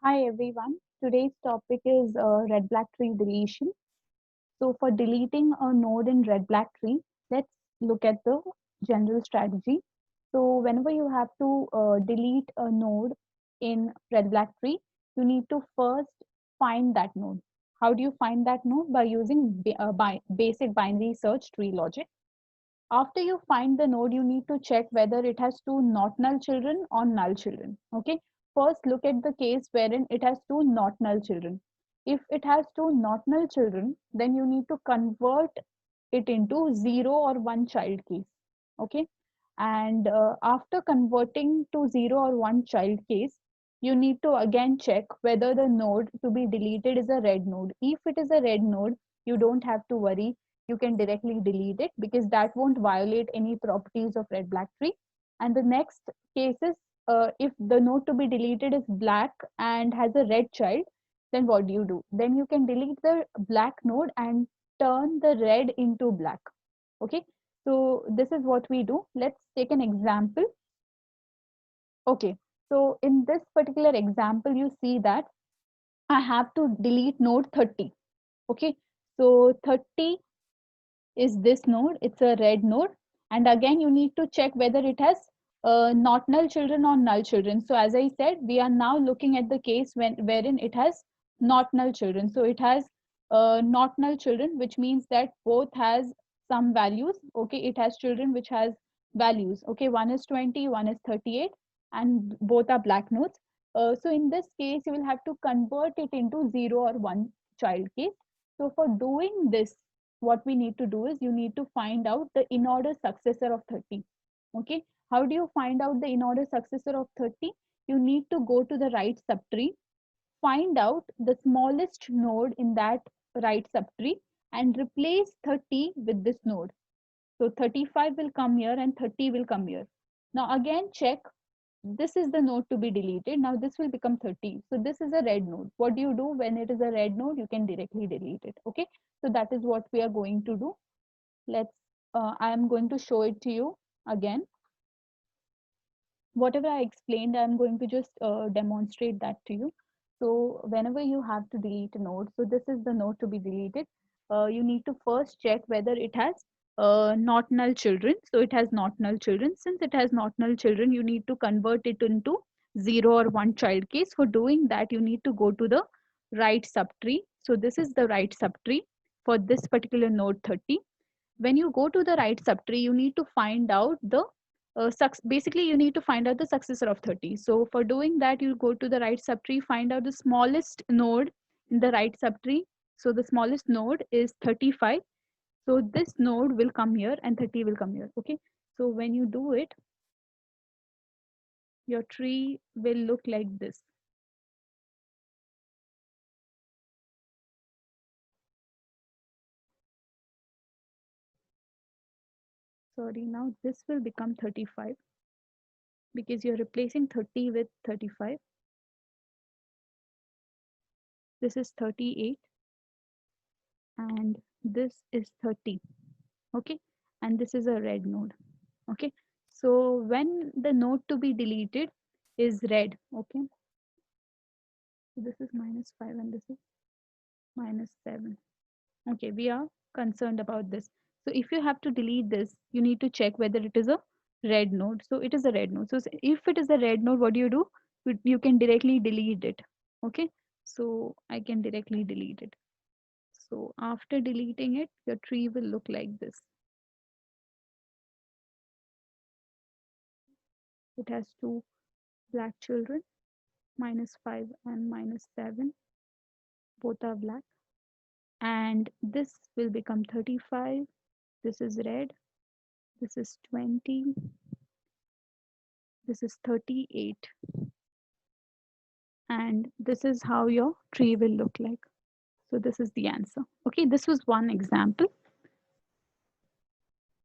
Hi everyone. Today's topic is red-black tree deletion. So for deleting a node in red-black tree, let's look at the general strategy. So whenever you have to delete a node in red-black tree, you need to first find that node. How do you find that node? By using basic binary search tree logic. After you find the node, you need to check whether it has two not null children or null children. Okay. First, look at the case wherein it has two not null children. If it has two not null children, then you need to convert it into 0 or 1 child case. Okay. And after converting to 0 or 1 child case, you need to again check whether the node to be deleted is a red node. If it is a red node, you don't have to worry, you can directly delete it because that won't violate any properties of red black tree. And the next case is, if the node to be deleted is black and has a red child, then what do? Then you can delete the black node and turn the red into black. Okay, so this is what we do. Let's take an example. Okay, so in this particular example, you see that I have to delete node 30. Okay, so 30 is this node, it's a red node. And again, you need to check whether it has not null children or null children. So as I said, we are now looking at the case wherein it has not null children. So it has not null children, which means that both has some values. Okay, it has children which has values. Okay, one is 20, one is 38, and both are black nodes. So in this case, you will have to convert it into 0 or 1 child case. So for doing this, what we need to do is you need to find out the in-order successor of 30. Okay, how do you find out the in-order successor of 30? You need to go to the right subtree, find out the smallest node in that right subtree and replace 30 with this node. So 35 will come here and 30 will come here. Now again check, this is the node to be deleted. Now this will become 30. So this is a red node. What do you do when it is a red node? You can directly delete it. Okay, so that is what we are going to do. Let's I am going to show it to you again. Whatever I explained, I'm going to just demonstrate that to you. So whenever you have to delete a node, so this is the node to be deleted. You need to first check whether it has not null children. So it has not null children. Since it has not null children, you need to convert it into 0 or 1 child case. For doing that, you need to go to the right subtree. So this is the right subtree for this particular node 30. When you go to the right subtree, you need to find out the basically you need to find out the successor of 30. So for doing that, you go to the right subtree, find out the smallest node in the right subtree. So the smallest node is 35. So this node will come here and 30 will come here. Okay, so when you do it, your tree will look like this. Sorry, now this will become 35 because you're replacing 30 with 35. This is 38 and this is 30. Okay, and this is a red node. Okay, so when the node to be deleted is red, okay, so this is -5 and this is -7. Okay, we are concerned about this. So if you have to delete this, you need to check whether it is a red node. So it is a red node. So if it is a red node, what do? You can directly delete it. Okay, so I can directly delete it. So after deleting it, your tree will look like this. It has two black children, -5 and -7. Both are black. And this will become 35. This is red. This is 20. This is 38. And this is how your tree will look like. So this is the answer. Okay, this was one example.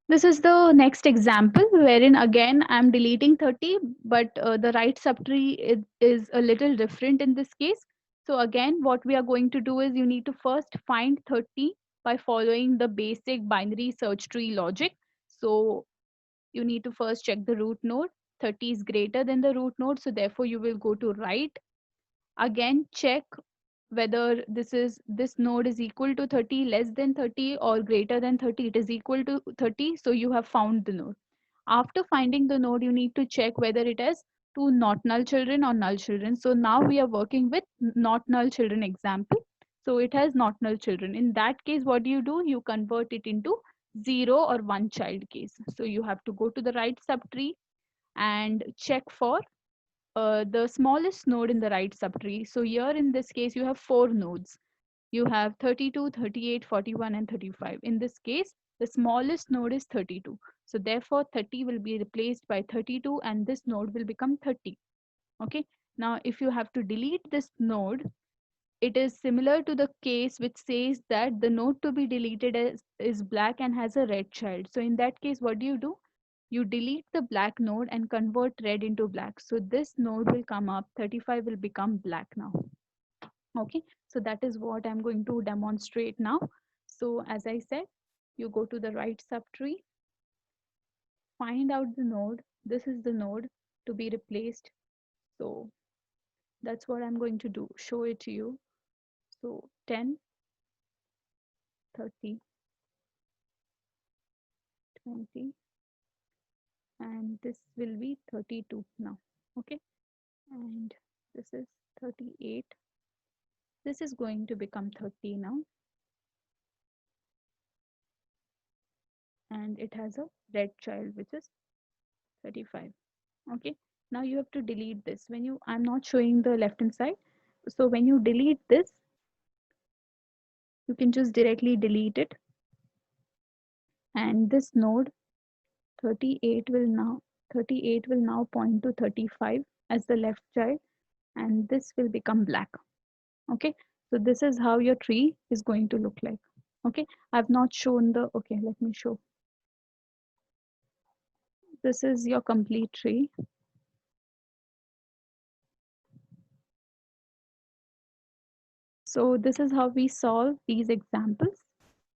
This is the next example wherein again I'm deleting 30, but the right subtree is a little different in this case. So again, what we are going to do is you need to first find 30 by following the basic binary search tree logic. So you need to first check the root node. 30 is greater than the root node, so therefore you will go to right Again, check whether this node is equal to 30, less than 30, or greater than 30. It is equal to 30, so you have found the node. After finding the node, you need to check whether it has two not null children or null children. So now we are working with not null children example. So it has not null children. In that case, what do? You convert it into 0 or 1 child case. So you have to go to the right subtree and check for the smallest node in the right subtree. So here in this case, you have four nodes. You have 32, 38, 41, and 35. In this case, the smallest node is 32. So therefore, 30 will be replaced by 32 and this node will become 30. Okay. Now, if you have to delete this node, it is similar to the case which says that the node to be deleted is black and has a red child. So in that case, what do? You delete the black node and convert red into black. So this node will come up, 35 will become black now. Okay, so that is what I'm going to demonstrate now. So as I said, you go to the right subtree, find out the node. This is the node to be replaced. So that's what I'm going to do, show it to you. So 10, 30, 20, and this will be 32 now. Okay, and this is 38. This is going to become 30 now, and it has a red child which is 35. Okay, now you have to delete this. When you, I'm not showing the left hand side, so when you delete this, you can just directly delete it, and this node 38 will now 38 will now point to 35 as the left child, and this will become black. Okay, so this is how your tree is going to look like. Okay, I've not shown the, okay, let me show. This is your complete tree. So this is how we solve these examples.